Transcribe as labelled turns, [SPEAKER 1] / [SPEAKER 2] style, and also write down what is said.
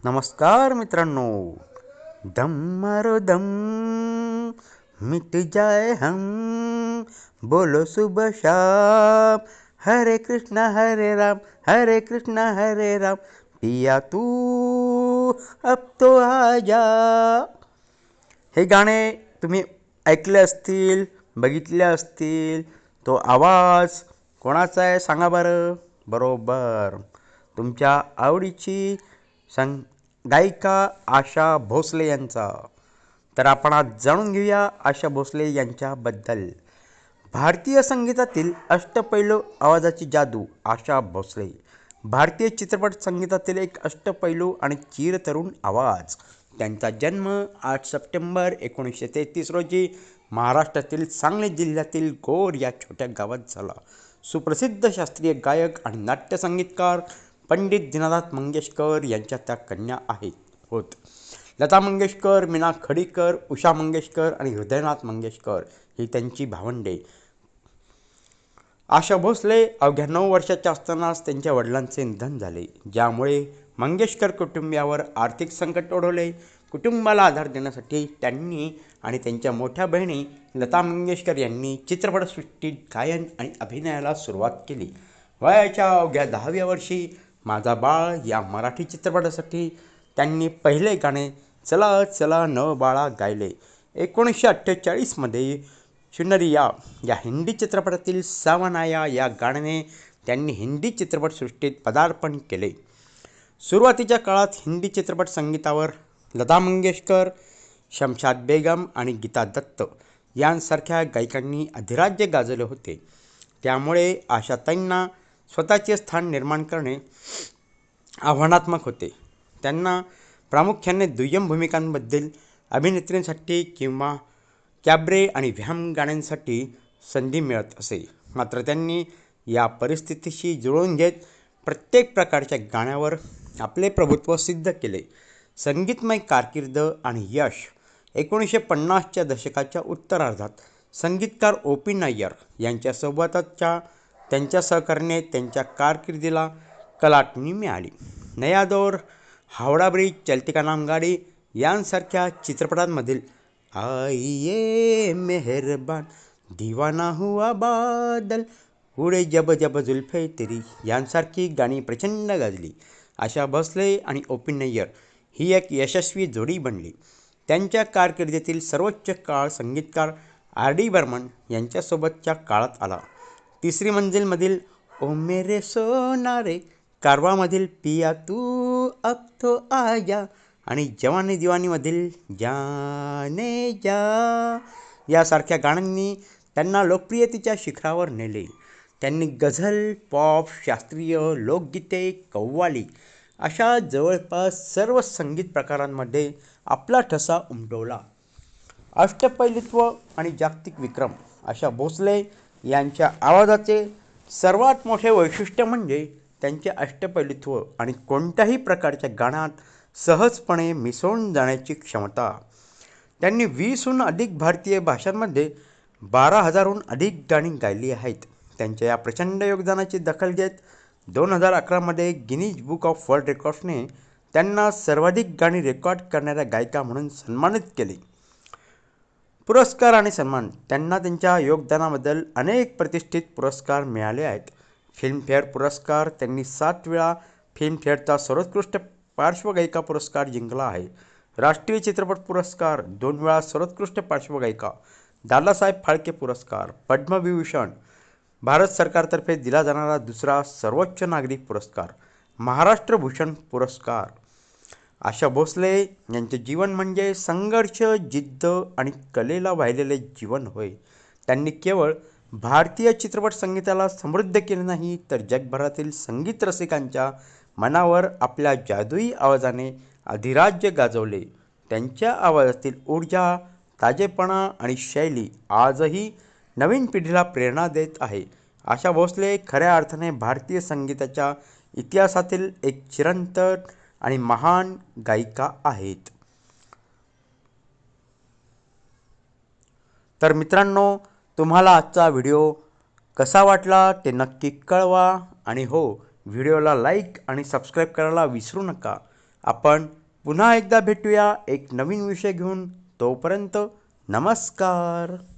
[SPEAKER 1] नमस्कार मित्रांनो. दम मारो दम, मिट जाए हम, बोलो सुबह शाम, हरे कृष्णा हरे राम, हरे कृष्णा हरे राम, पिया तू अब तो आजा. हे गाणे तुम्ही ऐकले असतील, बघितले असतील. तो आवाज कोणाचा आहे सांगा बरं. बरोबर, तुमच्या आवडीची संग गायिका आशा भोसले यांचा. तर आपण आज जाणून घेऊया आशा भोसले यांच्याबद्दल. भारतीय संगीतातील अष्टपैलू आवाजाची जादू आशा भोसले. भारतीय चित्रपट संगीतातील एक अष्टपैलू आणि चिरतरुण आवाज. त्यांचा जन्म 8 सप्टेंबर 1933 रोजी महाराष्ट्रातील सांगली जिल्ह्यातील गोर या छोट्या गावात झाला. सुप्रसिद्ध शास्त्रीय गायक आणि नाट्यसंगीतकार पंडित दीनानाथ मंगेशकर यांच्या त्या कन्या होत. लता मंगेशकर, मीना खडीकर, उषा मंगेशकर आणि हृदयनाथ मंगेशकर ही त्यांची भावंडे. आशा भोसले अवघ्या 9 वर्षाच्या असतानाच त्यांच्या वडिलांचे निधन झाले, ज्यामुळे मंगेशकर कुटुंबियावर आर्थिक संकट ओढवले. कुटुंबाला आधार देण्यासाठी त्यांनी आणि त्यांच्या मोठ्या बहिणी लता मंगेशकर यांनी चित्रपटसृष्टीत गायन आणि अभिनयाला सुरुवात केली. वयाच्या अवघ्या 10व्या वर्षी माझा बाळ या मराठी चित्रपटासाठी त्यांनी पहिले गाणे चला चला न बाळा गायले. 1948मध्ये चुनरिया या हिंदी चित्रपटातील सावनाया या गाण्याने त्यांनी हिंदी चित्रपटसृष्टीत पदार्पण केले. सुरुवातीच्या काळात हिंदी चित्रपट संगीतावर लता मंगेशकर, शमशाद बेगम आणि गीता दत्त यांसारख्या गायकांनी अधिराज्य गाजवले होते. त्यामुळे आशाताईंना स्वतःचे स्थान निर्माण करणे आव्हानात्मक होते. त्यांना प्रामुख्याने दुय्यम भूमिकांबद्दल अभिनेत्रींसाठी किंवा कॅबरे आणि व्यायाम गाण्यांसाठी संधी मिळत असे. मात्र त्यांनी या परिस्थितीशी जुळवून घेत प्रत्येक प्रकारच्या गाण्यावर आपले प्रभुत्व सिद्ध केले. संगीतमय कारकीर्द आणि यश. 1950च्या दशकाच्या उत्तरार्धात संगीतकार ओ पी नय्यर यांच्यासोबतच्या त्यांच्या सहकार्याने त्यांच्या कारकिर्दीला कलाटणी मिळाली. नया दौर, हावडा ब्रिज, चलती का नाम गाडी यांसारख्या चित्रपटांमधील आइये मेहरबान, दीवाना हुआ बादल, उडे जब जब जुल्फे तेरी यांसारखी गाणी प्रचंड गाजली. आशा भोसले आणि ओ पी नय्यर ही एक यशस्वी जोडी बनली. त्यांच्या कारकिर्दीतील सर्वोच्च काळ संगीतकार आर डी बर्मन यांच्यासोबतच्या काळात आला. तिसरी मंजिलमधील ओ मेरे सोनारे, कारवामधील पिया तू अब तो आजा आणि जवानी दिवानीमधील जाने जा यासारख्या गाण्यांनी त्यांना लोकप्रियतेच्या शिखरावर नेले. त्यांनी गझल, पॉप, शास्त्रीय, लोकगीते, कव्वाली अशा जवळपास सर्व संगीत प्रकारांमध्ये आपला ठसा उमटवला. अष्टपैलुत्व आणि जागतिक विक्रम. आशा भोसले यांच्या आवाजाचे सर्वात मोठे वैशिष्ट्य म्हणजे त्यांचे अष्टपैलुत्व आणि कोणत्याही प्रकारच्या गाण्यात सहजपणे मिसळून जाण्याची क्षमता. त्यांनी 20हून अधिक भारतीय भाषांमध्ये 12,000हून अधिक गाणी गायली आहेत. त्यांच्या या प्रचंड योगदानाची दखल घेत 2011मध्ये गिनीज बुक ऑफ वर्ल्ड रेकॉर्ड्सने त्यांना सर्वाधिक गाणी रेकॉर्ड करणाऱ्या गायिका म्हणून सन्मानित केले. पुरस्कार आणि सन्मान. त्यांना त्यांच्या योगदानाबद्दल अनेक प्रतिष्ठित पुरस्कार मिळाले आहेत. फिल्मफेअर पुरस्कार त्यांनी 7 वेळा फिल्मफेअरचा सर्वोत्कृष्ट पार्श्वगायिका पुरस्कार जिंकला आहे. राष्ट्रीय चित्रपट पुरस्कार 2 वेळा सर्वोत्कृष्ट पार्श्वगायिका, दादासाहेब फाळके पुरस्कार, पद्मविभूषण भारत सरकारतर्फे दिला जाणारा दुसरा सर्वोच्च नागरी पुरस्कार, महाराष्ट्र भूषण पुरस्कार. आशा भोसले यांचे जीवन म्हणजे संघर्ष, जिद्द आणि कलेला वाहिलेले जीवन होय. त्यांनी केवळ भारतीय चित्रपट संगीताला समृद्ध केले नाही, तर जगभरातील संगीत रसिकांच्या मनावर आपल्या जादुई आवाजाने अधिराज्य गाजवले. त्यांच्या आवाजातील ऊर्जा, ताजेपणा आणि शैली आजही नवीन पिढीला प्रेरणा देत आहे. आशा भोसले खऱ्या अर्थाने भारतीय संगीताच्या इतिहासातील एक चिरंतन आणि महान गायिका आहेत. तर मित्रांनो, तुम्हाला आजचा व्हिडिओ कसा वाटला ते नक्की कळवा आणि हो, व्हिडिओला लाईक आणि सबस्क्राईब करायला विसरू नका. आपण पुन्हा एकदा भेटूया एक नवीन विषय घेऊन. तोपर्यंत नमस्कार.